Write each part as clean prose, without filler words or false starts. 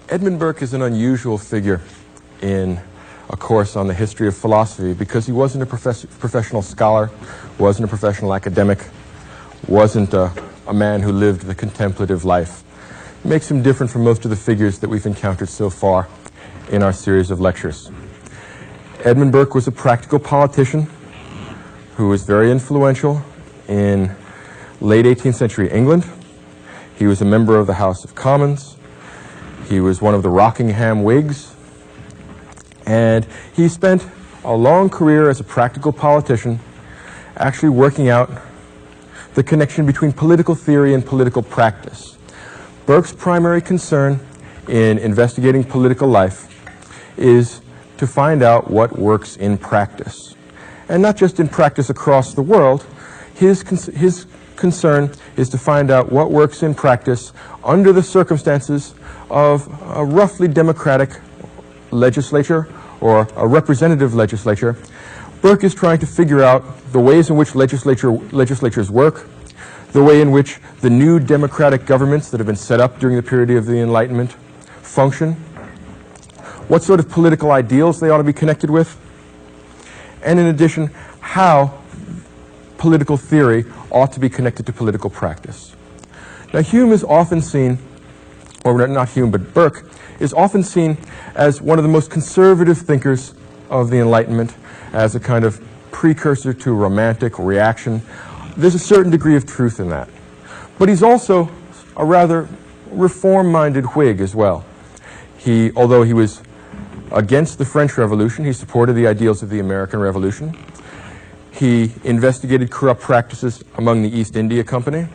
Edmund Burke is an unusual figure in a course on the history of philosophy because he wasn't a professional scholar, wasn't a professional academic, wasn't a man who lived the contemplative life. It makes him different from most of the figures that we've encountered so far in our series of lectures. Edmund Burke was a practical politician who was very influential in late 18th century England. He was a member of the House of Commons. He was one of the Rockingham Whigs, and he spent a long career as a practical politician actually working out the connection between political theory and political practice. Burke's primary concern in investigating political life is to find out what works in practice. And not just in practice across the world, his concern is to find out what works in practice under the circumstances of a roughly democratic legislature or a representative legislature. Burke is trying to figure out the ways in which legislatures work, the way in which the new democratic governments that have been set up during the period of the Enlightenment function, what sort of political ideals they ought to be connected with, and in addition, how political theory ought to be connected to political practice. Now, Hume is often seen, or not Hume, but Burke, is often seen as one of the most conservative thinkers of the Enlightenment, as a kind of precursor to romantic reaction. There's a certain degree of truth in that. But he's also a rather reform-minded Whig as well. Although he was against the French Revolution, he supported the ideals of the American Revolution. He investigated corrupt practices among the East India Company.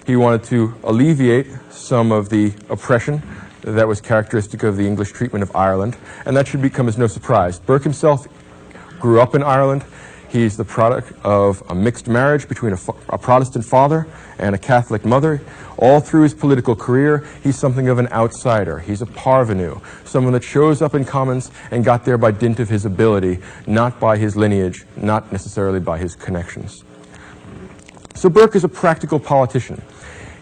He wanted to alleviate some of the oppression that was characteristic of the English treatment of Ireland, and that should come as no surprise. Burke himself grew up in Ireland. He's the product of a mixed marriage between a Protestant father and a Catholic mother. All through his political career, he's something of an outsider. He's a parvenu, someone that shows up in Commons and got there by dint of his ability, not by his lineage, not necessarily by his connections. So Burke is a practical politician.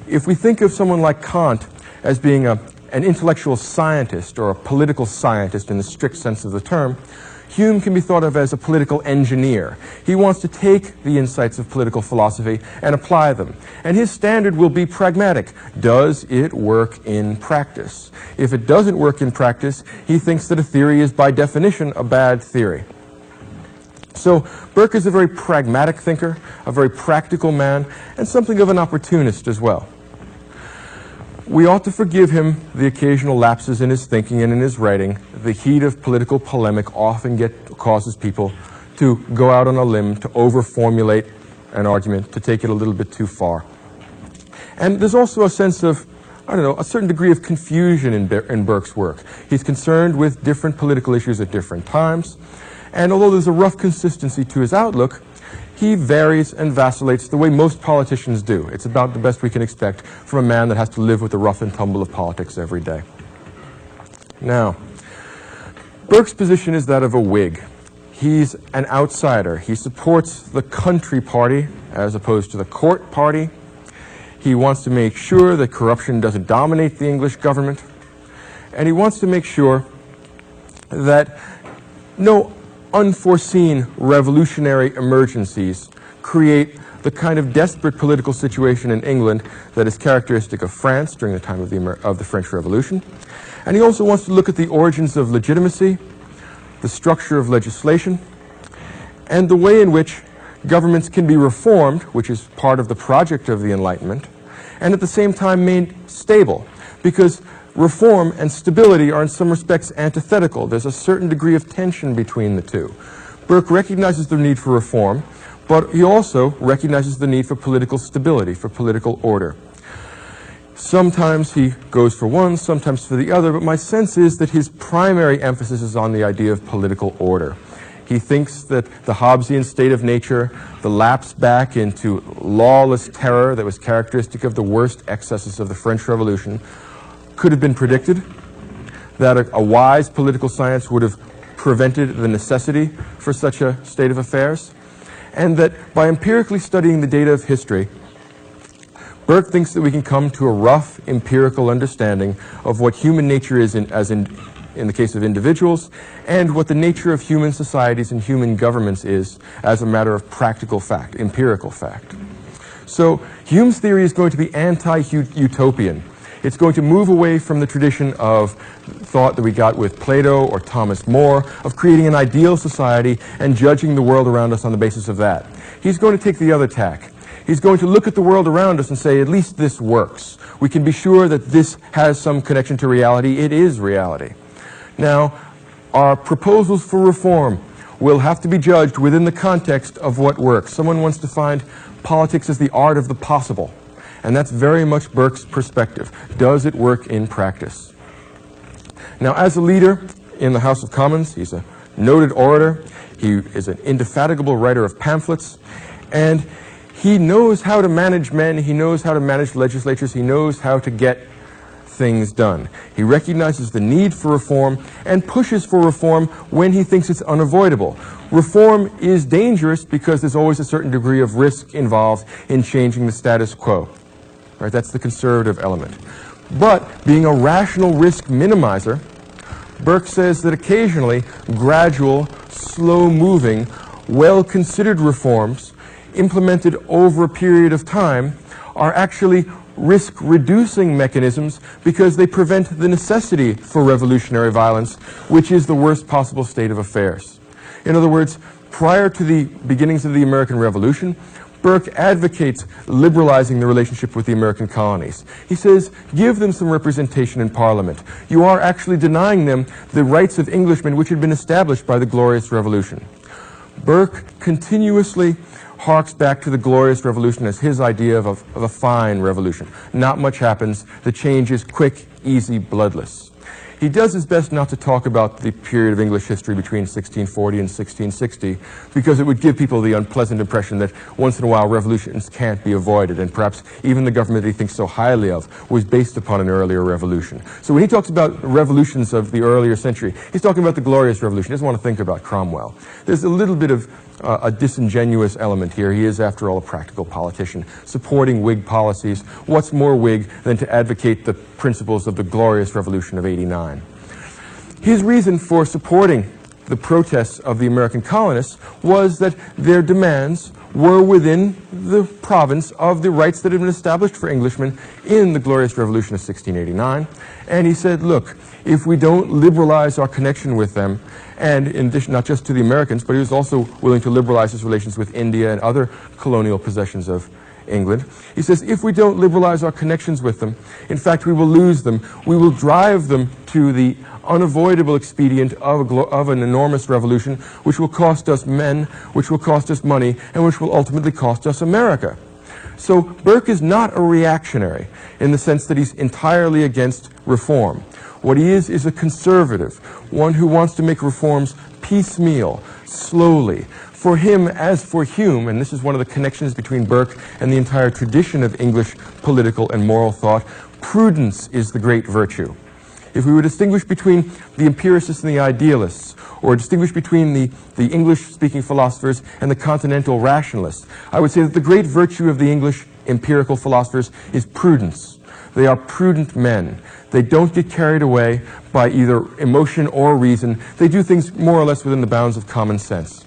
If we think of someone like Kant as being an intellectual scientist or a political scientist in the strict sense of the term, Hume can be thought of as a political engineer. He wants to take the insights of political philosophy and apply them. And his standard will be pragmatic. Does it work in practice? If it doesn't work in practice, he thinks that a theory is by definition a bad theory. So Burke is a very pragmatic thinker, a very practical man, and something of an opportunist as well. We ought to forgive him the occasional lapses in his thinking and in his writing. The heat of political polemic often causes people to go out on a limb, to over-formulate an argument, to take it a little bit too far. And there's also a sense of, a certain degree of confusion in Burke's work. He's concerned with different political issues at different times, and although there's a rough consistency to his outlook, he varies and vacillates the way most politicians do. It's about the best we can expect from a man that has to live with the rough and tumble of politics every day. Now, Burke's position is that of a Whig. He's an outsider. He supports the country party as opposed to the court party. He wants to make sure that corruption doesn't dominate the English government. And he wants to make sure that no unforeseen revolutionary emergencies create the kind of desperate political situation in England that is characteristic of France during the time of the French Revolution. And he also wants to look at the origins of legitimacy, the structure of legislation, and the way in which governments can be reformed, which is part of the project of the Enlightenment, and at the same time made stable, because reform and stability are in some respects antithetical. There's a certain degree of tension between the two. Burke recognizes the need for reform, but he also recognizes the need for political stability, for political order. Sometimes he goes for one, sometimes for the other, but my sense is that his primary emphasis is on the idea of political order. He thinks that the Hobbesian state of nature, the lapse back into lawless terror that was characteristic of the worst excesses of the French Revolution, could have been predicted, that a wise political science would have prevented the necessity for such a state of affairs, and that by empirically studying the data of history, Burke thinks that we can come to a rough empirical understanding of what human nature is in the case of individuals, and what the nature of human societies and human governments is as a matter of practical fact, empirical fact. So Hume's theory is going to be anti-utopian. It's going to move away from the tradition of thought that we got with Plato or Thomas More of creating an ideal society and judging the world around us on the basis of that. He's going to take the other tack. He's going to look at the world around us and say, at least this works. We can be sure that this has some connection to reality. It is reality. Now, our proposals for reform will have to be judged within the context of what works. Someone once defined politics as the art of the possible. And that's very much Burke's perspective. Does it work in practice? Now, as a leader in the House of Commons, he's a noted orator. He is an indefatigable writer of pamphlets. And he knows how to manage men. He knows how to manage legislatures. He knows how to get things done. He recognizes the need for reform and pushes for reform when he thinks it's unavoidable. Reform is dangerous because there's always a certain degree of risk involved in changing the status quo. Right? That's the conservative element. But being a rational risk minimizer, Burke says that occasionally gradual, slow-moving, well-considered reforms implemented over a period of time are actually risk-reducing mechanisms because they prevent the necessity for revolutionary violence, which is the worst possible state of affairs. In other words, prior to the beginnings of the American Revolution, Burke advocates liberalizing the relationship with the American colonies. He says, give them some representation in Parliament. You are actually denying them the rights of Englishmen which had been established by the Glorious Revolution. Burke continuously harks back to the Glorious Revolution as his idea of a fine revolution. Not much happens. The change is quick, easy, bloodless. He does his best not to talk about the period of English history between 1640 and 1660 because it would give people the unpleasant impression that once in a while revolutions can't be avoided, and perhaps even the government he thinks so highly of was based upon an earlier revolution. So when he talks about revolutions of the earlier century, he's talking about the Glorious Revolution. He doesn't want to think about Cromwell. There's a little bit of a disingenuous element here. He is, after all, a practical politician, supporting Whig policies. What's more Whig than to advocate the principles of the Glorious Revolution of '89? His reason for supporting the protests of the American colonists was that their demands were within the province of the rights that had been established for Englishmen in the Glorious Revolution of 1689. And he said, look, if we don't liberalize our connection with them, and in addition, not just to the Americans, but he was also willing to liberalize his relations with India and other colonial possessions of England. He says, if we don't liberalize our connections with them, in fact, we will lose them. We will drive them to the unavoidable expedient of an enormous revolution, which will cost us men, which will cost us money, and which will ultimately cost us America. So Burke is not a reactionary in the sense that he's entirely against reform. What he is a conservative, one who wants to make reforms piecemeal, slowly. For him, as for Hume, and this is one of the connections between Burke and the entire tradition of English political and moral thought, prudence is the great virtue. If we were to distinguish between the empiricists and the idealists, or distinguish between the English-speaking philosophers and the continental rationalists, I would say that the great virtue of the English empirical philosophers is prudence. They are prudent men. They don't get carried away by either emotion or reason. They do things more or less within the bounds of common sense.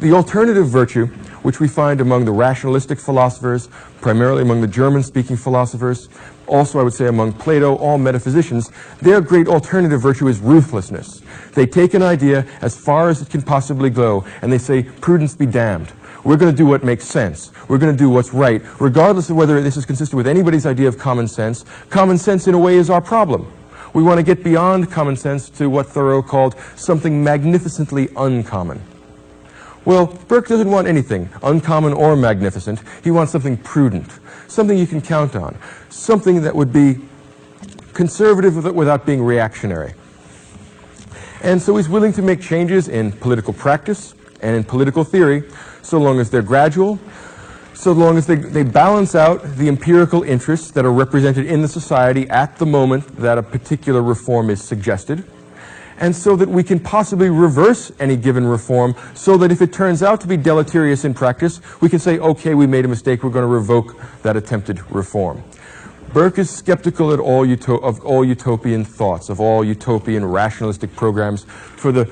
The alternative virtue, which we find among the rationalistic philosophers, primarily among the German-speaking philosophers, also I would say among Plato, all metaphysicians, their great alternative virtue is ruthlessness. They take an idea as far as it can possibly go, and they say, prudence be damned. We're going to do what makes sense. We're going to do what's right, regardless of whether this is consistent with anybody's idea of common sense. Common sense, in a way, is our problem. We want to get beyond common sense to what Thoreau called something magnificently uncommon. Well, Burke doesn't want anything uncommon or magnificent. He wants something prudent, something you can count on, something that would be conservative without being reactionary. And so he's willing to make changes in political practice and in political theory, so long as they're gradual, so long as they balance out the empirical interests that are represented in the society at the moment that a particular reform is suggested, and so that we can possibly reverse any given reform, so that if it turns out to be deleterious in practice, we can say, okay, we made a mistake, we're going to revoke that attempted reform. Burke is skeptical of all utopian thoughts, of all utopian rationalistic programs for the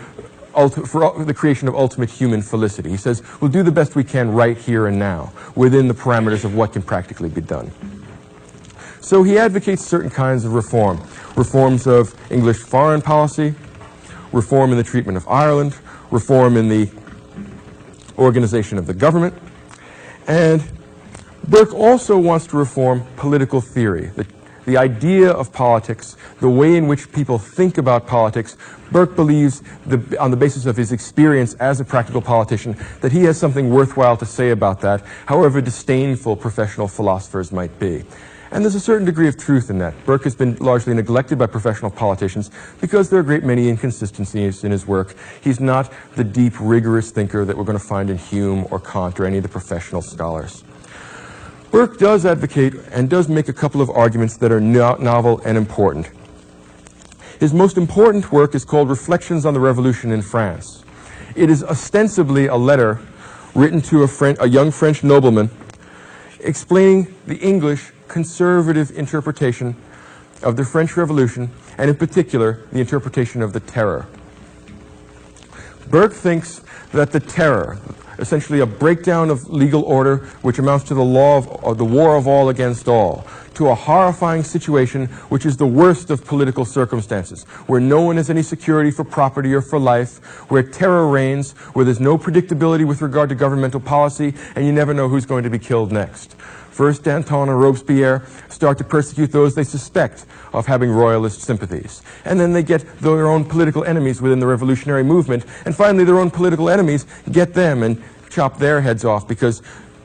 creation of ultimate human felicity. He says, we'll do the best we can right here and now, within the parameters of what can practically be done. So he advocates certain kinds of reform. Reforms of English foreign policy, reform in the treatment of Ireland, reform in the organization of the government, and Burke also wants to reform political theory, the idea of politics, the way in which people think about politics. Burke believes, on the basis of his experience as a practical politician, that he has something worthwhile to say about that, however disdainful professional philosophers might be. And there's a certain degree of truth in that. Burke has been largely neglected by professional politicians because there are a great many inconsistencies in his work. He's not the deep, rigorous thinker that we're going to find in Hume or Kant or any of the professional scholars. Burke does advocate and does make a couple of arguments that are novel and important. His most important work is called Reflections on the Revolution in France. It is ostensibly a letter written to a young French nobleman explaining the English conservative interpretation of the French Revolution, and in particular, the interpretation of the Terror. Burke thinks that the Terror, essentially a breakdown of legal order which amounts to the war of all against all, to a horrifying situation which is the worst of political circumstances, where no one has any security for property or for life, where terror reigns, where there's no predictability with regard to governmental policy, and you never know who's going to be killed next. First, Danton and Robespierre start to persecute those they suspect of having royalist sympathies. And then they get their own political enemies within the revolutionary movement. And finally, their own political enemies get them and chop their heads off, because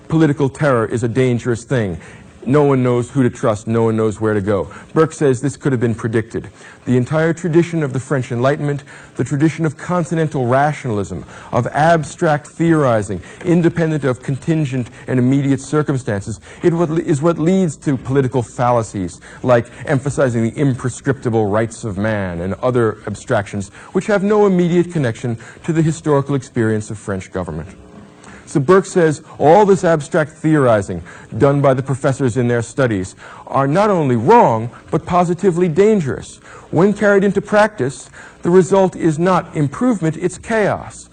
political terror is a dangerous thing. No one knows who to trust. No one knows where to go. Burke says this could have been predicted. The entire tradition of the French Enlightenment, the tradition of continental rationalism, of abstract theorizing, independent of contingent and immediate circumstances, is what leads to political fallacies, like emphasizing the imprescriptible rights of man and other abstractions, which have no immediate connection to the historical experience of French government. So Burke says all this abstract theorizing done by the professors in their studies are not only wrong, but positively dangerous. When carried into practice, the result is not improvement, it's chaos.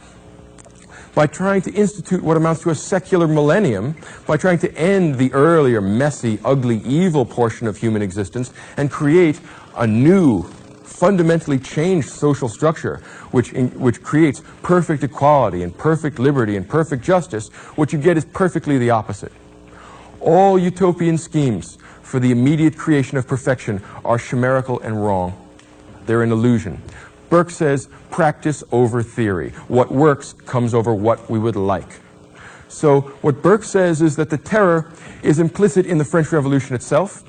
By trying to institute what amounts to a secular millennium, by trying to end the earlier, messy, ugly, evil portion of human existence and create a new, fundamentally changed social structure which creates perfect equality and perfect liberty and perfect justice, what you get is perfectly the opposite. All utopian schemes for the immediate creation of perfection are chimerical and wrong. They're an illusion. Burke says practice over theory. What works comes over what we would like. So what Burke says is that the terror is implicit in the French Revolution itself,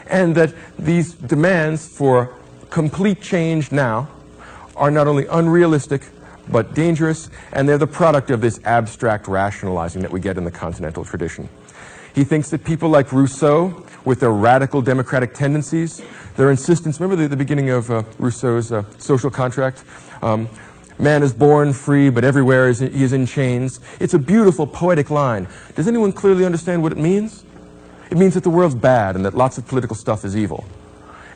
and that these demands for complete change now are not only unrealistic, but dangerous, and they're the product of this abstract rationalizing that we get in the continental tradition. He thinks that people like Rousseau, with their radical democratic tendencies, their insistence, remember the beginning of Rousseau's Social Contract? Man is born free, but everywhere he is in chains. It's a beautiful, poetic line. Does anyone clearly understand what it means? It means that the world's bad and that lots of political stuff is evil.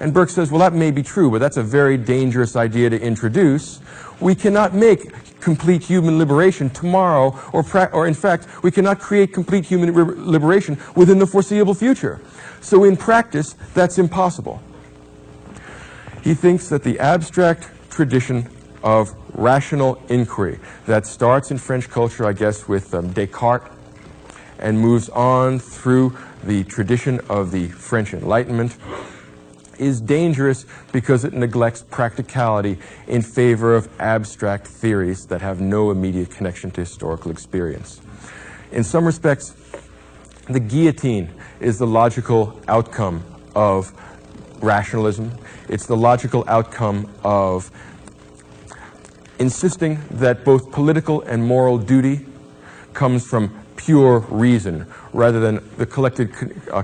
And Burke says, well, that may be true, but that's a very dangerous idea to introduce. We cannot make complete human liberation tomorrow, or in fact, we cannot create complete human liberation within the foreseeable future. So in practice, that's impossible. He thinks that the abstract tradition of rational inquiry that starts in French culture, I guess, with Descartes, and moves on through the tradition of the French Enlightenment, is dangerous because it neglects practicality in favor of abstract theories that have no immediate connection to historical experience. In some respects, the guillotine is the logical outcome of rationalism. It's the logical outcome of insisting that both political and moral duty comes from pure reason, rather than the collected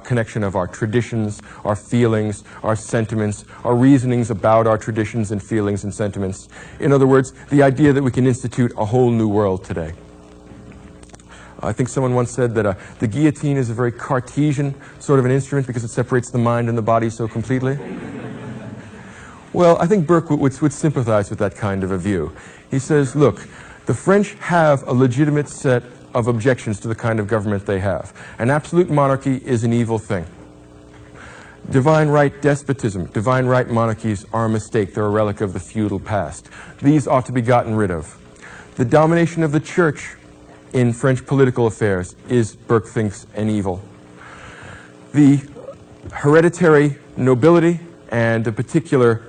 connection of our traditions, our feelings, our sentiments, our reasonings about our traditions and feelings and sentiments. In other words, the idea that we can institute a whole new world today. I think someone once said that the guillotine is a very Cartesian sort of an instrument because it separates the mind and the body so completely. Well, I think Burke would sympathize with that kind of a view. He says, look, the French have a legitimate set of objections to the kind of government they have. An absolute monarchy is an evil thing. Divine right despotism, divine right monarchies are a mistake. They're a relic of the feudal past. These ought to be gotten rid of. The domination of the church in French political affairs is, Burke thinks, an evil. The hereditary nobility and the particular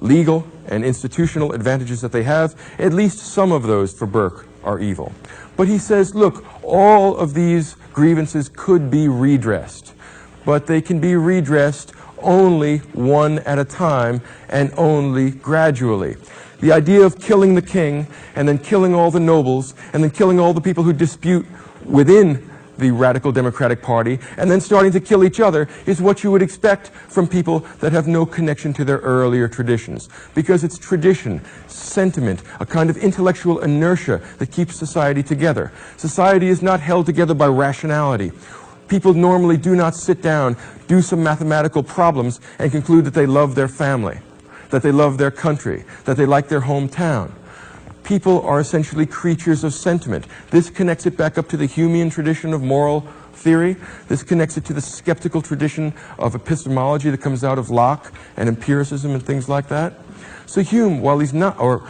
legal and institutional advantages that they have, at least some of those for Burke are evil. But he says, look, all of these grievances could be redressed, but they can be redressed only one at a time and only gradually. The idea of killing the king and then killing all the nobles and then killing all the people who dispute within the Radical Democratic Party and then starting to kill each other is what you would expect from people that have no connection to their earlier traditions. Because it's tradition, sentiment, a kind of intellectual inertia that keeps society together. Society is not held together by rationality. People normally do not sit down, do some mathematical problems, and conclude that they love their family, that they love their country, that they like their hometown. People are essentially creatures of sentiment. This connects it back up to the Humean tradition of moral theory. This connects it to the skeptical tradition of epistemology that comes out of Locke and empiricism and things like that. So Hume, while he's not, or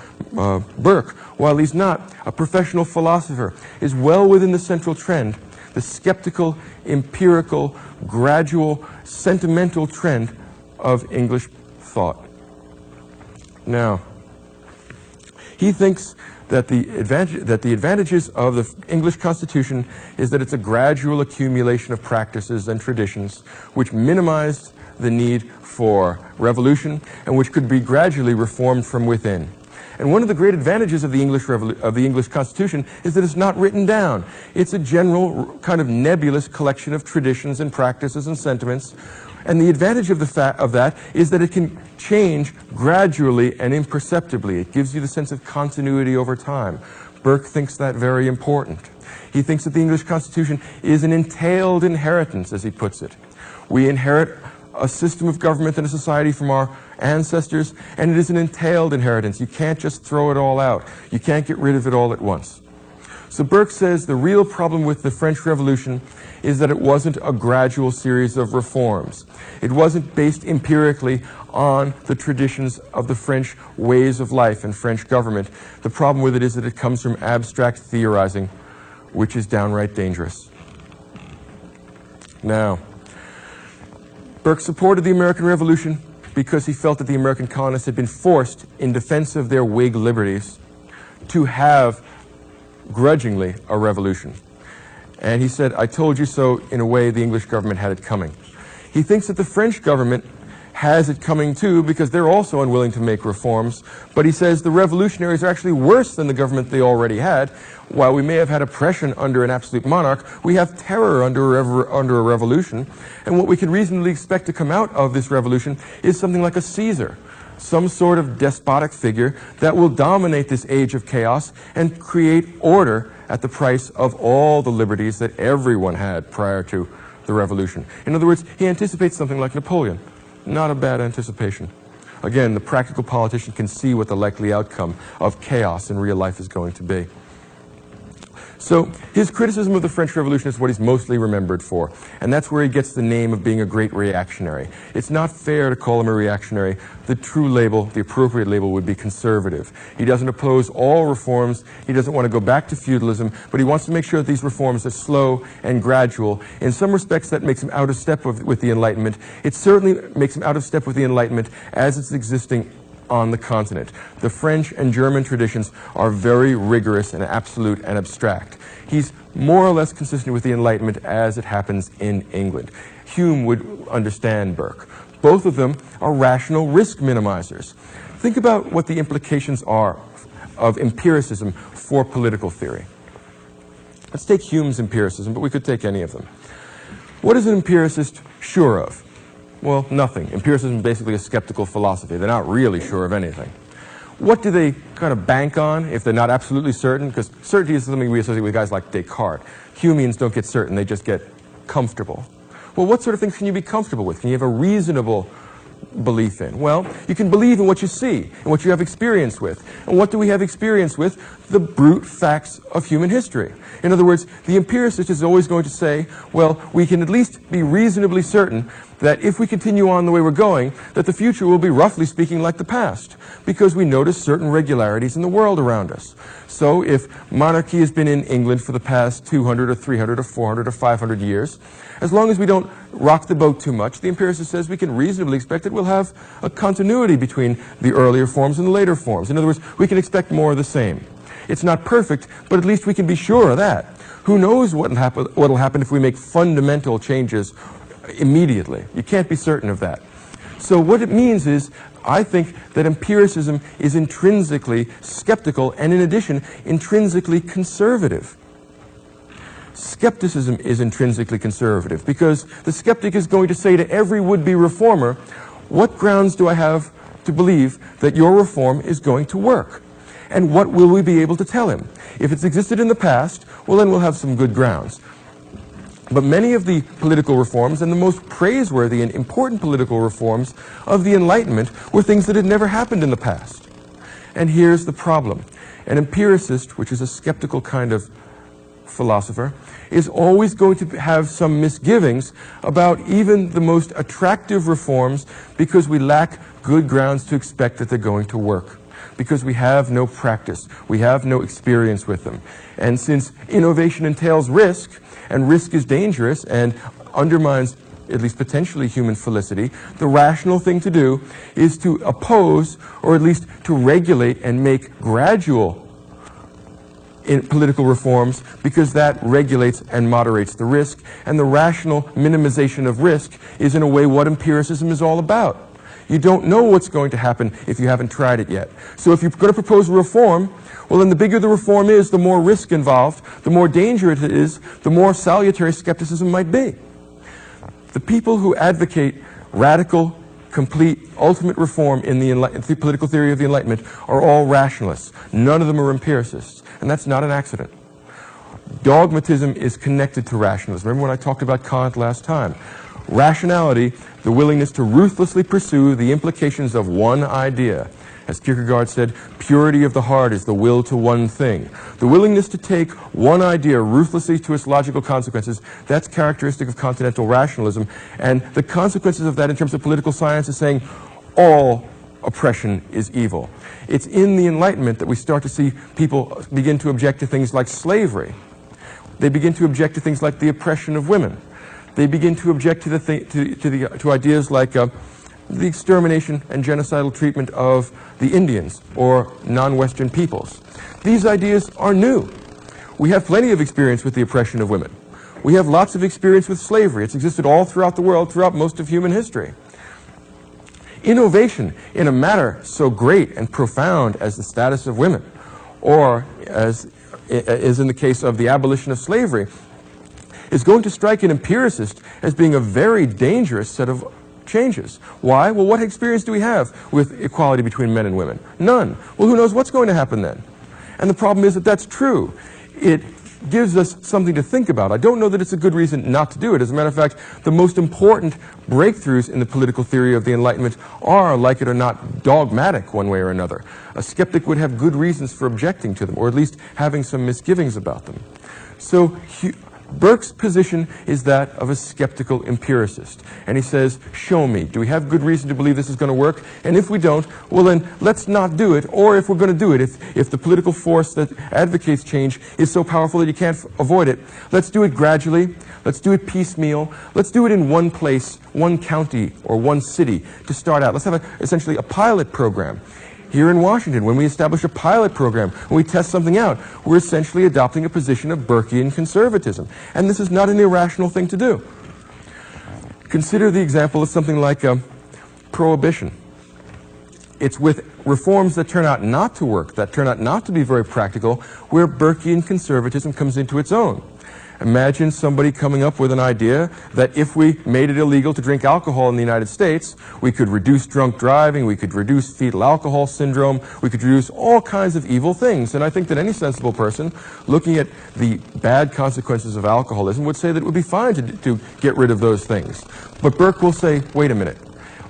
Burke, while he's not a professional philosopher, is well within the central trend, the skeptical, empirical, gradual, sentimental trend of English thought. Now, he thinks that the advantages of the English Constitution is that it's a gradual accumulation of practices and traditions which minimize the need for revolution and which could be gradually reformed from within. And one of the great advantages of the English Constitution is that it's not written down. It's a general kind of nebulous collection of traditions and practices and sentiments. And the advantage of that is that it can change gradually and imperceptibly. It gives you the sense of continuity over time. Burke thinks that very important. He thinks that the English Constitution is an entailed inheritance, as he puts it. We inherit a system of government and a society from our ancestors, and it is an entailed inheritance. You can't just throw it all out. You can't get rid of it all at once. So Burke says the real problem with the French Revolution is that it wasn't a gradual series of reforms. It wasn't based empirically on the traditions of the French ways of life and French government. The problem with it is that it comes from abstract theorizing, which is downright dangerous. Now, Burke supported the American Revolution because he felt that the American colonists had been forced, in defense of their Whig liberties, to have grudgingly a revolution. And he said, I told you so. In a way, the English government had it coming. He thinks that the French government has it coming too because they're also unwilling to make reforms. But he says the revolutionaries are actually worse than the government they already had. While we may have had oppression under an absolute monarch, we have terror under a revolution. And what we can reasonably expect to come out of this revolution is something like a Caesar, some sort of despotic figure that will dominate this age of chaos and create order at the price of all the liberties that everyone had prior to the revolution. In other words, he anticipates something like Napoleon. Not a bad anticipation. Again, the practical politician can see what the likely outcome of chaos in real life is going to be. So his criticism of the French Revolution is what he's mostly remembered for, and that's where he gets the name of being a great reactionary. It's not fair to call him a reactionary. The true label, the appropriate label, would be conservative. He doesn't oppose all reforms. He doesn't want to go back to feudalism, but he wants to make sure that these reforms are slow and gradual. In some respects, that makes him out of step with the Enlightenment. It certainly makes him out of step with the Enlightenment as it's existing on the continent. The French and German traditions are very rigorous and absolute and abstract. He's more or less consistent with the Enlightenment as it happens in England. Hume would understand Burke. Both of them are rational risk minimizers. Think about what the implications are of empiricism for political theory. Let's take Hume's empiricism, but we could take any of them. What is an empiricist sure of? Well, nothing. Empiricism is basically a skeptical philosophy. They're not really sure of anything. What do they kind of bank on if they're not absolutely certain? Because certainty is something we associate with guys like Descartes. Humeans don't get certain, they just get comfortable. Well, what sort of things can you be comfortable with? Can you have a reasonable belief in? Well, you can believe in what you see and what you have experience with. And what do we have experience with? The brute facts of human history. In other words, the empiricist is always going to say, well, we can at least be reasonably certain that if we continue on the way we're going, that the future will be roughly speaking like the past, because we notice certain regularities in the world around us. So if monarchy has been in England for the past 200 or 300 or 400 or 500 years, as long as we don't rock the boat too much, the empiricist says we can reasonably expect that we'll have a continuity between the earlier forms and the later forms. In other words, we can expect more of the same. It's not perfect, but at least we can be sure of that. Who knows what will happen if we make fundamental changes immediately? You can't be certain of that. So what it means is, I think that empiricism is intrinsically skeptical and, in addition, intrinsically conservative. Skepticism is intrinsically conservative because the skeptic is going to say to every would-be reformer, what grounds do I have to believe that your reform is going to work? And what will we be able to tell him? If it's existed in the past, well, then we'll have some good grounds. But many of the political reforms, and the most praiseworthy and important political reforms of the Enlightenment, were things that had never happened in the past. And here's the problem. An empiricist, which is a skeptical kind of philosopher, is always going to have some misgivings about even the most attractive reforms because we lack good grounds to expect that they're going to work. Because we have no practice, we have no experience with them. And since innovation entails risk, and risk is dangerous and undermines, at least potentially, human felicity, the rational thing to do is to oppose, or at least to regulate and make gradual political reforms, because that regulates and moderates the risk, and the rational minimization of risk is in a way what empiricism is all about. You don't know what's going to happen if you haven't tried it yet. So if you're going to propose a reform, well, then the bigger the reform is, the more risk involved, the more danger it is, the more salutary skepticism might be. The people who advocate radical, complete, ultimate reform in the political theory of the Enlightenment are all rationalists. None of them are empiricists. And that's not an accident. Dogmatism is connected to rationalism. Remember when I talked about Kant last time? Rationality, the willingness to ruthlessly pursue the implications of one idea. As Kierkegaard said, purity of the heart is the will to one thing. The willingness to take one idea ruthlessly to its logical consequences, that's characteristic of continental rationalism. And the consequences of that in terms of political science is saying all oppression is evil. It's in the Enlightenment that we start to see people begin to object to things like slavery. They begin to object to things like the oppression of women. They begin to object to ideas like the extermination and genocidal treatment of the Indians or non-Western peoples. These ideas are new. We have plenty of experience with the oppression of women. We have lots of experience with slavery. It's existed all throughout the world, throughout most of human history. Innovation in a matter so great and profound as the status of women, or as is in the case of the abolition of slavery, is going to strike an empiricist as being a very dangerous set of changes. Why? Well, what experience do we have with equality between men and women? None. Well, who knows what's going to happen then? And the problem is that that's true. It gives us something to think about. I don't know that it's a good reason not to do it. As a matter of fact, the most important breakthroughs in the political theory of the Enlightenment are, like it or not, dogmatic one way or another. A skeptic would have good reasons for objecting to them, or at least having some misgivings about them. So Burke's position is that of a skeptical empiricist. And he says, show me, do we have good reason to believe this is going to work? And if we don't, well then, let's not do it. Or if we're going to do it, if the political force that advocates change is so powerful that you can't avoid it, let's do it gradually, let's do it piecemeal, let's do it in one place, one county, or one city to start out. Let's have essentially a pilot program. Here in Washington, when we establish a pilot program, when we test something out, we're essentially adopting a position of Burkean conservatism. And this is not an irrational thing to do. Consider the example of something like prohibition. It's with reforms that turn out not to work, that turn out not to be very practical, where Burkean conservatism comes into its own. Imagine somebody coming up with an idea that if we made it illegal to drink alcohol in the United States, we could reduce drunk driving, we could reduce fetal alcohol syndrome, we could reduce all kinds of evil things. And I think that any sensible person looking at the bad consequences of alcoholism would say that it would be fine to get rid of those things. But Burke will say, wait a minute.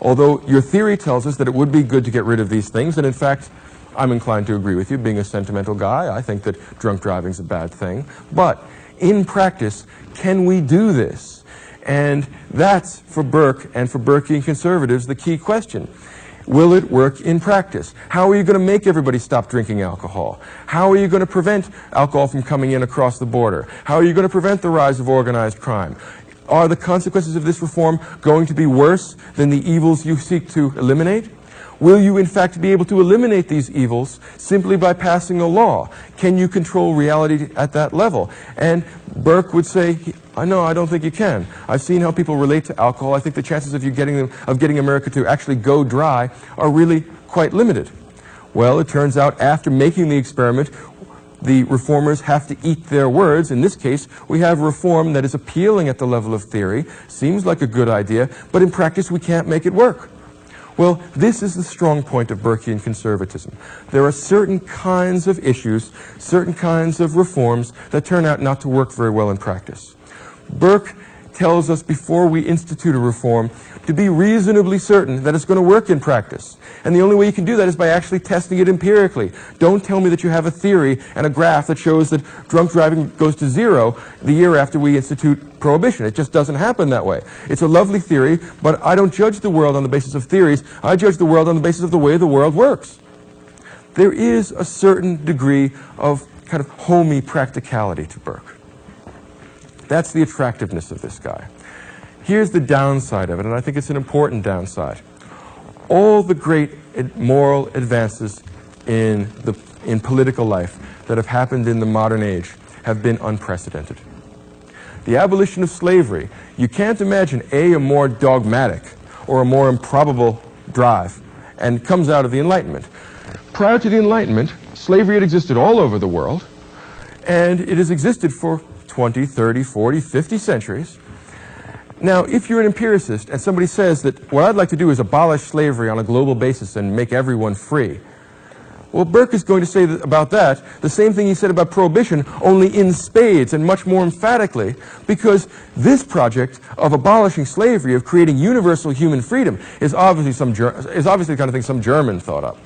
Although your theory tells us that it would be good to get rid of these things, and in fact, I'm inclined to agree with you. Being a sentimental guy, I think that drunk driving is a bad thing. But in practice, can we do this? And that's, for Burke and for Burkean conservatives, the key question. Will it work in practice? How are you going to make everybody stop drinking alcohol? How are you going to prevent alcohol from coming in across the border? How are you going to prevent the rise of organized crime? Are the consequences of this reform going to be worse than the evils you seek to eliminate? Will you, in fact, be able to eliminate these evils simply by passing a law? Can you control reality at that level? And Burke would say, no, I don't think you can. I've seen how people relate to alcohol. I think the chances of getting America to actually go dry are really quite limited. Well, it turns out after making the experiment, the reformers have to eat their words. In this case, we have reform that is appealing at the level of theory, seems like a good idea, but in practice we can't make it work. Well, this is the strong point of Burkean conservatism. There are certain kinds of issues, certain kinds of reforms that turn out not to work very well in practice. Burke tells us before we institute a reform to be reasonably certain that it's going to work in practice. And the only way you can do that is by actually testing it empirically. Don't tell me that you have a theory and a graph that shows that drunk driving goes to 0 the year after we institute prohibition. It just doesn't happen that way. It's a lovely theory, but I don't judge the world on the basis of theories. I judge the world on the basis of the way the world works. There is a certain degree of kind of homey practicality to Burke. That's the attractiveness of this guy. Here's the downside of it, and I think it's an important downside. All the great moral advances in political life that have happened in the modern age have been unprecedented. The abolition of slavery, you can't imagine a more dogmatic or a more improbable drive, and comes out of the Enlightenment. Prior to the Enlightenment, slavery had existed all over the world, and it has existed for 20, 30, 40, 50 centuries. Now, if you're an empiricist and somebody says that what I'd like to do is abolish slavery on a global basis and make everyone free, well, Burke is going to say about that the same thing he said about prohibition, only in spades and much more emphatically, because this project of abolishing slavery, of creating universal human freedom, is obviously the kind of thing some German thought up.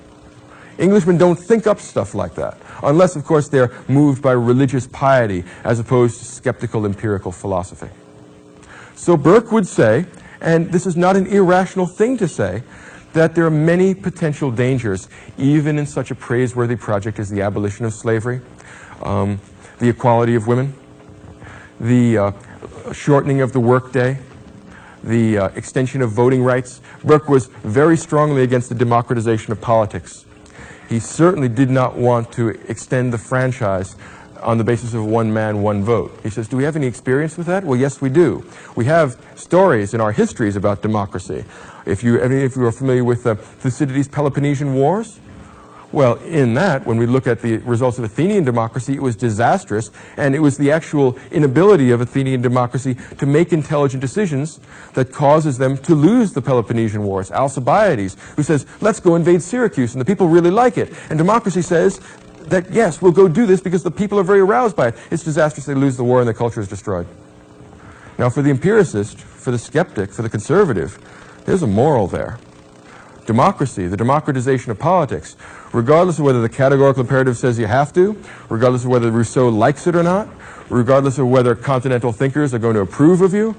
Englishmen don't think up stuff like that, unless, of course, they're moved by religious piety as opposed to skeptical empirical philosophy. So Burke would say, and this is not an irrational thing to say, that there are many potential dangers, even in such a praiseworthy project as the abolition of slavery, the equality of women, the shortening of the workday, the extension of voting rights. Burke was very strongly against the democratization of politics. He certainly did not want to extend the franchise on the basis of one man, one vote. He says, do we have any experience with that? Well, yes, we do. We have stories in our histories about democracy. If you are familiar with Thucydides' Peloponnesian Wars, well, in that, when we look at the results of Athenian democracy, it was disastrous, and it was the actual inability of Athenian democracy to make intelligent decisions that causes them to lose the Peloponnesian Wars. Alcibiades, who says, let's go invade Syracuse, and the people really like it. And democracy says that, yes, we'll go do this because the people are very aroused by it. It's disastrous, they lose the war, and the culture is destroyed. Now, for the empiricist, for the skeptic, for the conservative, there's a moral there. Democracy, the democratization of politics, regardless of whether the categorical imperative says you have to, regardless of whether Rousseau likes it or not, regardless of whether continental thinkers are going to approve of you,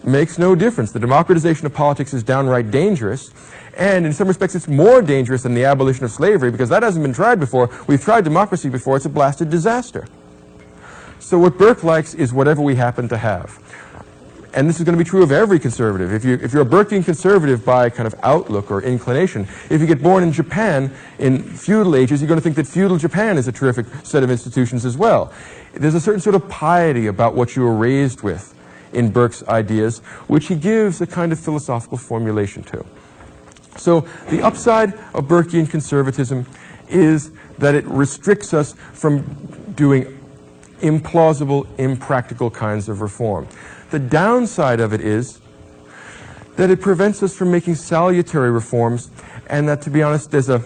makes no difference. The democratization of politics is downright dangerous, and in some respects it's more dangerous than the abolition of slavery because that hasn't been tried before. We've tried democracy before. It's a blasted disaster. So what Burke likes is whatever we happen to have. And this is going to be true of every conservative. If you're a Burkean conservative by kind of outlook or inclination, if you get born in Japan in feudal ages, you're going to think that feudal Japan is a terrific set of institutions as well. There's a certain sort of piety about what you were raised with in Burke's ideas, which he gives a kind of philosophical formulation to. So the upside of Burkean conservatism is that it restricts us from doing implausible, impractical kinds of reform. The downside of it is that it prevents us from making salutary reforms, and that, to be honest, there's a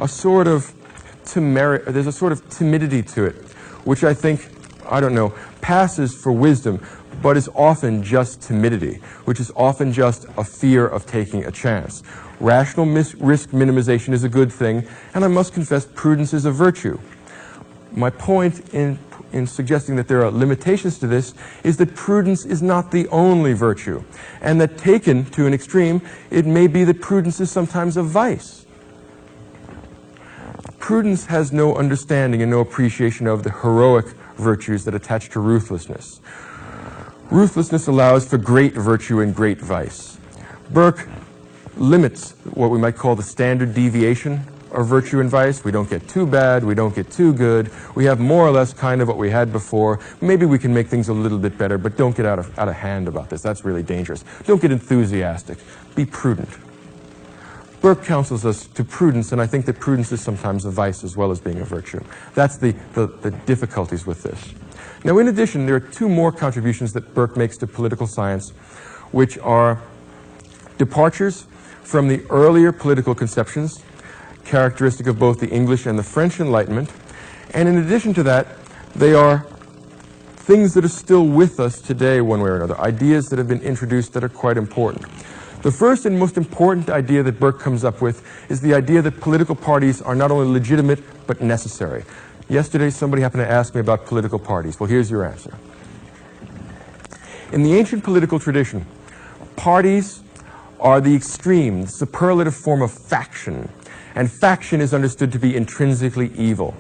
sort of timidity to it, which I think, I don't know, passes for wisdom, but is often just timidity, which is often just a fear of taking a chance. Rational risk minimization is a good thing, and I must confess prudence is a virtue. My point in suggesting that there are limitations to this is that prudence is not the only virtue, and that taken to an extreme, it may be that prudence is sometimes a vice. Prudence has no understanding and no appreciation of the heroic virtues that attach to ruthlessness. Ruthlessness allows for great virtue and great vice. Burke limits what we might call the standard deviation of virtue and vice. We don't get too bad, we don't get too good. We have more or less kind of what we had before. Maybe we can make things a little bit better, but don't get out of hand about this. That's really dangerous. Don't get enthusiastic. Be prudent. Burke counsels us to prudence, and I think that prudence is sometimes a vice as well as being a virtue. That's the difficulties with this. Now, in addition, there are two more contributions that Burke makes to political science, which are departures from the earlier political conceptions, characteristic of both the English and the French Enlightenment. And in addition to that, they are things that are still with us today one way or another, ideas that have been introduced that are quite important. The first and most important idea that Burke comes up with is the idea that political parties are not only legitimate, but necessary. Yesterday, somebody happened to ask me about political parties. Well, here's your answer. In the ancient political tradition, parties are the extreme, the superlative form of faction, and faction is understood to be intrinsically evil.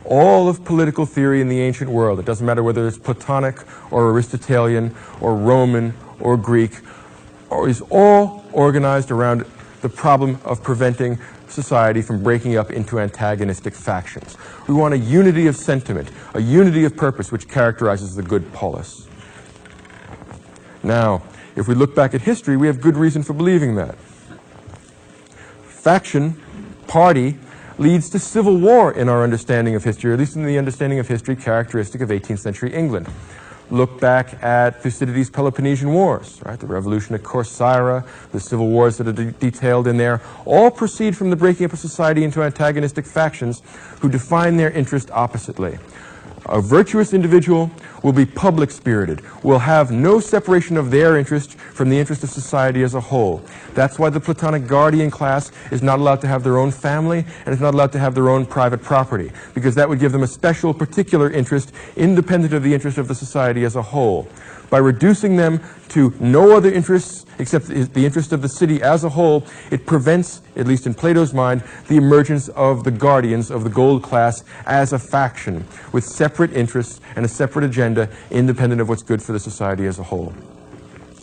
All of political theory in the ancient world, it doesn't matter whether it's Platonic or Aristotelian or Roman or Greek, is all organized around the problem of preventing society from breaking up into antagonistic factions. We want a unity of sentiment, a unity of purpose which characterizes the good polis. Now, if we look back at history, we have good reason for believing that. Faction, party, leads to civil war in our understanding of history, or at least in the understanding of history characteristic of 18th century England. Look back at Thucydides' Peloponnesian Wars, right? The revolution at Corcyra, the civil wars that are detailed in there, all proceed from the breaking up of society into antagonistic factions who define their interest oppositely. A virtuous individual will be public-spirited, will have no separation of their interest from the interest of society as a whole. That's why the Platonic guardian class is not allowed to have their own family and is not allowed to have their own private property, because that would give them a special, particular interest independent of the interest of the society as a whole. By reducing them to no other interests except the interest of the city as a whole, it prevents, at least in Plato's mind, the emergence of the guardians of the gold class as a faction with separate interests and a separate agenda independent of what's good for the society as a whole.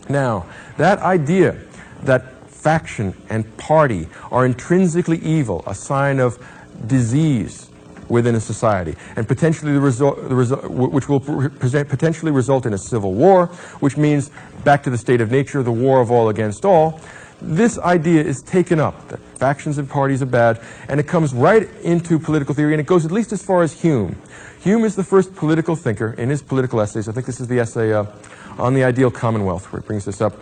Now, that idea that faction and party are intrinsically evil, a sign of disease within a society, and potentially which will potentially result in a civil war, which means, back to the state of nature, the war of all against all. This idea is taken up, that factions and parties are bad, and it comes right into political theory, and it goes at least as far as Hume. Hume is the first political thinker in his political essays. I think this is the essay on the ideal commonwealth, where it brings this up.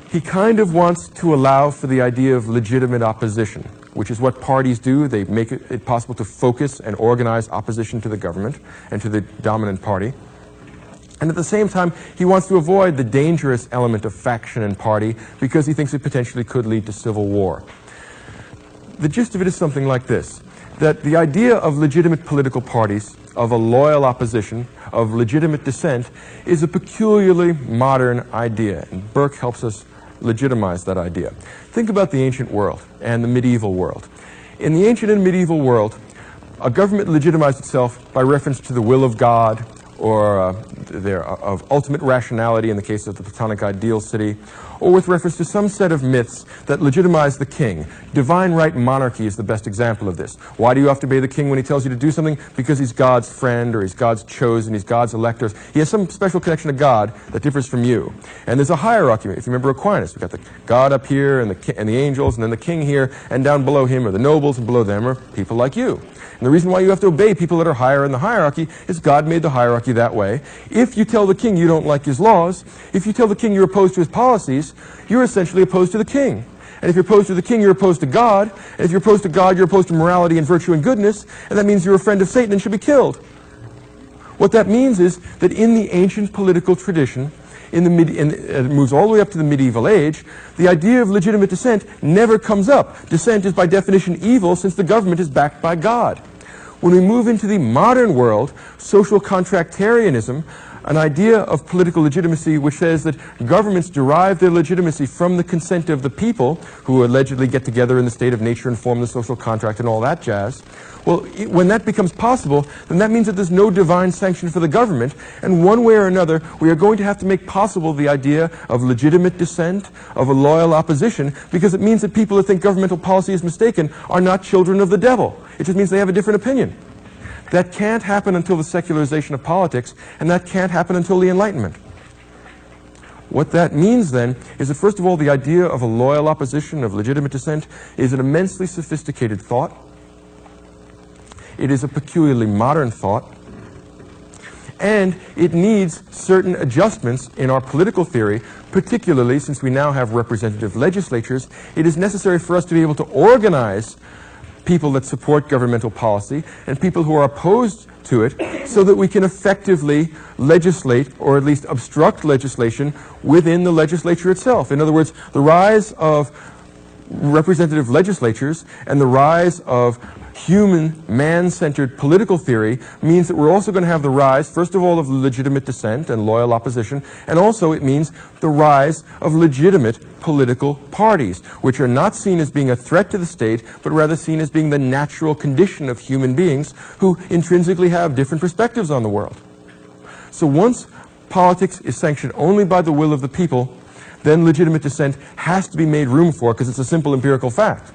He kind of wants to allow for the idea of legitimate opposition, which is what parties do. They make it possible to focus and organize opposition to the government and to the dominant party. And at the same time, he wants to avoid the dangerous element of faction and party because he thinks it potentially could lead to civil war. The gist of it is something like this, that the idea of legitimate political parties, of a loyal opposition, of legitimate dissent, is a peculiarly modern idea, and Burke helps us legitimize that idea. Think about the ancient world and the medieval world. In the ancient and medieval world, a government legitimized itself by reference to the will of God or they're of ultimate rationality in the case of the Platonic ideal city, or with reference to some set of myths that legitimize the king. Divine right monarchy is the best example of this. Why do you have to obey the king when he tells you to do something? Because he's God's friend, or he's God's chosen, he's God's elector. He has some special connection to God that differs from you. And there's a hierarchy. If you remember Aquinas, we've got the God up here and the angels, and then the king here, and down below him are the nobles, and below them are people like you. And the reason why you have to obey people that are higher in the hierarchy is God made the hierarchy that way. If you tell the king you don't like his laws, if you tell the king you're opposed to his policies, you're essentially opposed to the king. And if you're opposed to the king, you're opposed to God. And if you're opposed to God, you're opposed to morality and virtue and goodness. And that means you're a friend of Satan and should be killed. What that means is that in the ancient political tradition, it moves all the way up to the medieval age, the idea of legitimate dissent never comes up. Dissent is by definition evil since the government is backed by God. When we move into the modern world, social contractarianism, an idea of political legitimacy which says that governments derive their legitimacy from the consent of the people, who allegedly get together in the state of nature and form the social contract and all that jazz. Well, when that becomes possible, then that means that there's no divine sanction for the government, and one way or another, we are going to have to make possible the idea of legitimate dissent, of a loyal opposition, because it means that people that think governmental policy is mistaken are not children of the devil. It just means they have a different opinion. That can't happen until the secularization of politics, and that can't happen until the Enlightenment. What that means then is that, first of all, the idea of a loyal opposition, of legitimate dissent, is an immensely sophisticated thought. It is a peculiarly modern thought. And it needs certain adjustments in our political theory, particularly since we now have representative legislatures. It is necessary for us to be able to organize people that support governmental policy and people who are opposed to it so that we can effectively legislate, or at least obstruct legislation within the legislature itself. In other words, the rise of representative legislatures and the rise of human, man-centered political theory means that we're also going to have the rise, first of all, of legitimate dissent and loyal opposition, and also it means the rise of legitimate political parties, which are not seen as being a threat to the state, but rather seen as being the natural condition of human beings who intrinsically have different perspectives on the world. So once politics is sanctioned only by the will of the people, then legitimate dissent has to be made room for, because it's a simple empirical fact.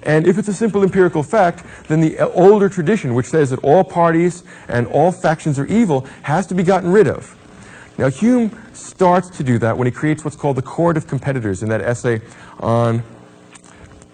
And if it's a simple empirical fact, then the older tradition, which says that all parties and all factions are evil, has to be gotten rid of. Now, Hume starts to do that when he creates what's called the Court of Competitors in that essay on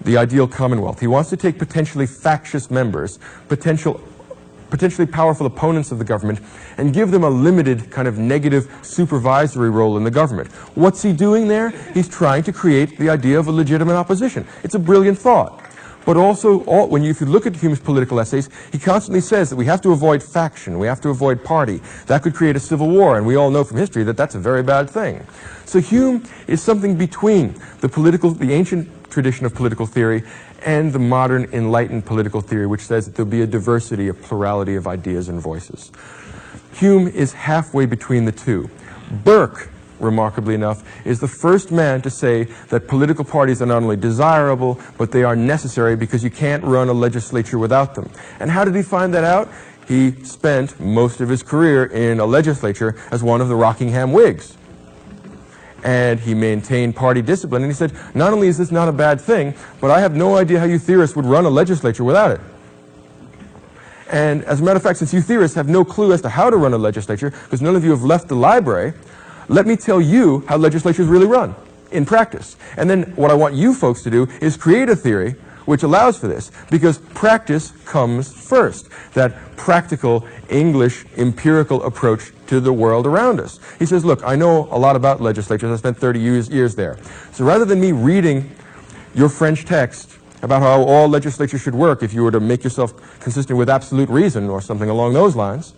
the ideal commonwealth. He wants to take potentially factious members, potentially powerful opponents of the government, and give them a limited kind of negative supervisory role in the government. What's he doing there? He's trying to create the idea of a legitimate opposition. It's a brilliant thought. But also, if you look at Hume's political essays, he constantly says that we have to avoid faction, we have to avoid party. That could create a civil war, and we all know from history that that's a very bad thing. So Hume is something between the ancient tradition of political theory and the modern enlightened political theory, which says that there'll be a diversity, a plurality of ideas and voices. Hume is halfway between the two. Burke, remarkably enough, is the first man to say that political parties are not only desirable, but they are necessary because you can't run a legislature without them. And how did he find that out? He spent most of his career in a legislature as one of the Rockingham Whigs. And he maintained party discipline, and he said, not only is this not a bad thing, but I have no idea how you theorists would run a legislature without it. And as a matter of fact, since you theorists have no clue as to how to run a legislature, because none of you have left the library, let me tell you how legislatures really run in practice. And then what I want you folks to do is create a theory which allows for this, because practice comes first. That practical, English, empirical approach to the world around us. He says, look, I know a lot about legislatures. I spent 30 years there. So rather than me reading your French text about how all legislatures should work if you were to make yourself consistent with absolute reason or something along those lines,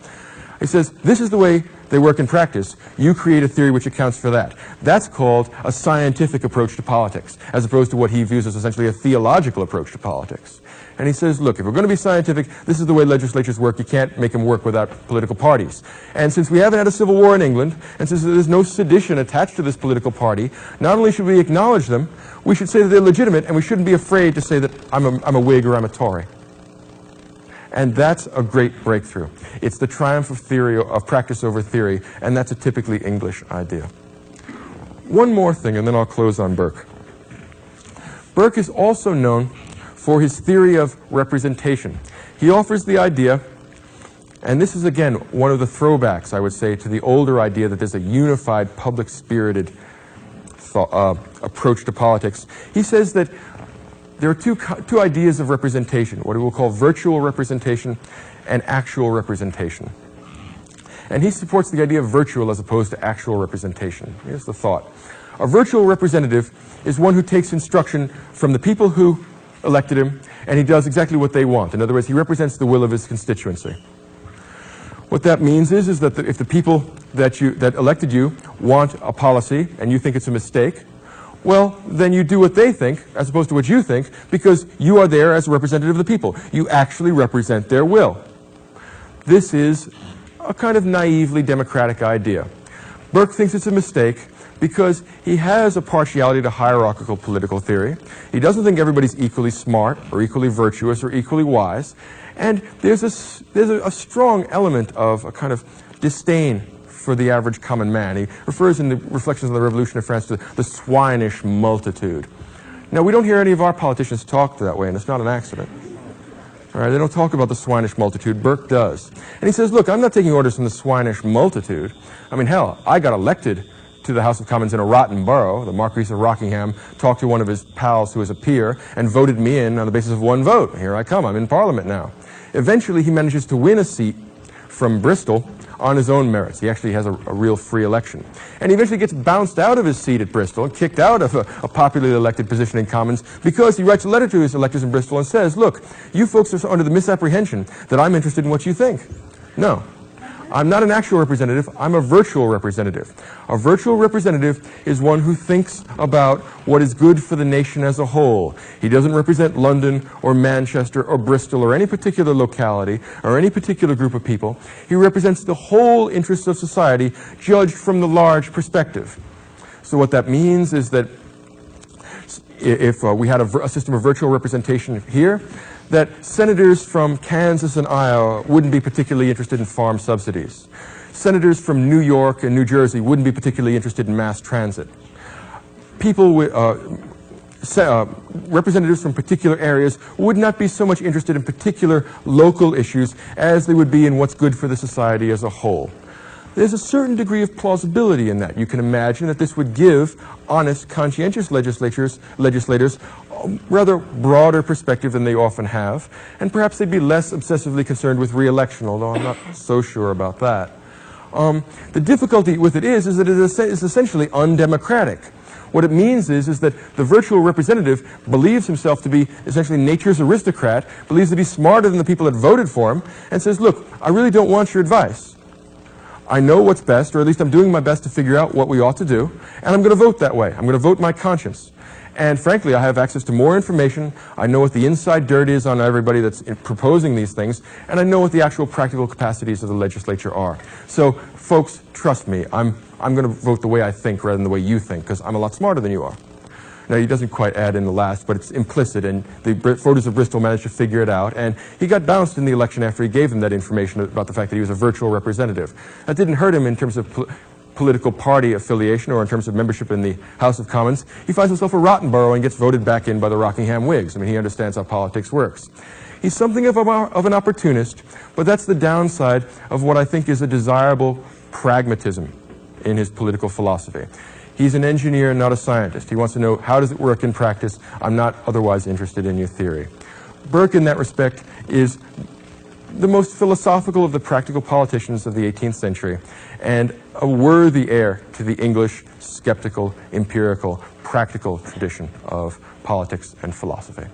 he says, this is the way they work in practice. You create a theory which accounts for that. That's called a scientific approach to politics, as opposed to what he views as essentially a theological approach to politics. And he says, look, if we're going to be scientific, this is the way legislatures work. You can't make them work without political parties. And since we haven't had a civil war in England, and since there's no sedition attached to this political party, not only should we acknowledge them, we should say that they're legitimate, and we shouldn't be afraid to say that I'm a Whig or I'm a Tory. And that's a great breakthrough. It's the triumph of practice over theory, and that's a typically English idea. One more thing, and then I'll close on Burke. Burke is also known for his theory of representation. He offers the idea, and this is again one of the throwbacks, I would say, to the older idea that there's a unified, public-spirited approach to politics. He says that there are two ideas of representation, what we will call virtual representation and actual representation. And he supports the idea of virtual as opposed to actual representation. Here's the thought. A virtual representative is one who takes instruction from the people who elected him, and he does exactly what they want. In other words, he represents the will of his constituency. What that means is that if the people that elected you want a policy and you think it's a mistake, well, then you do what they think as opposed to what you think, because you are there as a representative of the people. You actually represent their will. This is a kind of naively democratic idea. Burke thinks it's a mistake because he has a partiality to hierarchical political theory. He doesn't think everybody's equally smart or equally virtuous or equally wise. And there's a strong element of a kind of disdain for the average common man. He refers in the Reflections on the Revolution of France to the swinish multitude. Now, we don't hear any of our politicians talk that way, and it's not an accident. All right, they don't talk about the swinish multitude. Burke does. And he says, look, I'm not taking orders from the swinish multitude. I mean, hell, I got elected to the House of Commons in a rotten borough. The Marquis of Rockingham talked to one of his pals who was a peer and voted me in on the basis of one vote. Here I come. I'm in Parliament now. Eventually, he manages to win a seat from Bristol on his own merits. He actually has a real free election. And he eventually gets bounced out of his seat at Bristol and kicked out of a popularly elected position in Commons because he writes a letter to his electors in Bristol and says, look, you folks are under the misapprehension that I'm interested in what you think. No. I'm not an actual representative, I'm a virtual representative. A virtual representative is one who thinks about what is good for the nation as a whole. He doesn't represent London or Manchester or Bristol or any particular locality or any particular group of people. He represents the whole interests of society judged from the large perspective. So what that means is that if we had a system of virtual representation here, that senators from Kansas and Iowa wouldn't be particularly interested in farm subsidies. Senators from New York and New Jersey wouldn't be particularly interested in mass transit. People with, representatives from particular areas would not be so much interested in particular local issues as they would be in what's good for the society as a whole. There's a certain degree of plausibility in that. You can imagine that this would give honest, conscientious legislators a rather broader perspective than they often have, and perhaps they'd be less obsessively concerned with re-election, although I'm not so sure about that. The difficulty with it is that it is essentially undemocratic. What it means is that the virtual representative believes himself to be essentially nature's aristocrat, believes that he's smarter than the people that voted for him, and says, look, I really don't want your advice. I know what's best, or at least I'm doing my best to figure out what we ought to do, and I'm going to vote that way. I'm going to vote my conscience. And frankly, I have access to more information. I know what the inside dirt is on everybody that's proposing these things, and I know what the actual practical capacities of the legislature are. So, folks, trust me, I'm going to vote the way I think rather than the way you think, because I'm a lot smarter than you are. Now, he doesn't quite add in the last, but it's implicit, and the voters of Bristol managed to figure it out, and he got bounced in the election after he gave them that information about the fact that he was a virtual representative. That didn't hurt him in terms of political party affiliation or in terms of membership in the House of Commons. He finds himself a rotten borough and gets voted back in by the Rockingham Whigs. I mean, he understands how politics works. He's something of an opportunist, but that's the downside of what I think is a desirable pragmatism in his political philosophy. He's an engineer, not a scientist. He wants to know, how does it work in practice? I'm not otherwise interested in your theory. Burke, in that respect, is the most philosophical of the practical politicians of the 18th century, and a worthy heir to the English, skeptical, empirical, practical tradition of politics and philosophy.